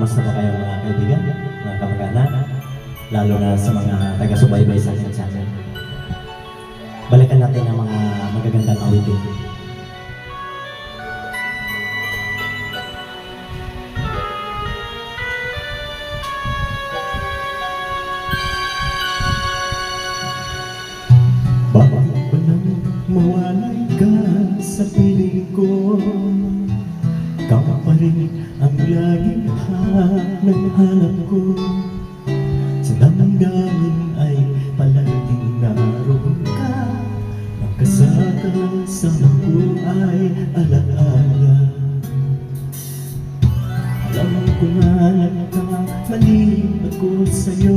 Kamusta ba kayo mga kaibigan, mga kamag-anak, lalo na sa mga taga-subaybay sa ating channel? Balikan natin ang mga magagandang awitin. Bakit ba nang mawalay ka sa piling ko? Ikaw pa rin ang laging hanap ko. Sa damdamin ay palaging naroon ka. Magkasaka sa buhay alaala. Alam ko na nagkamali ako sa'yo.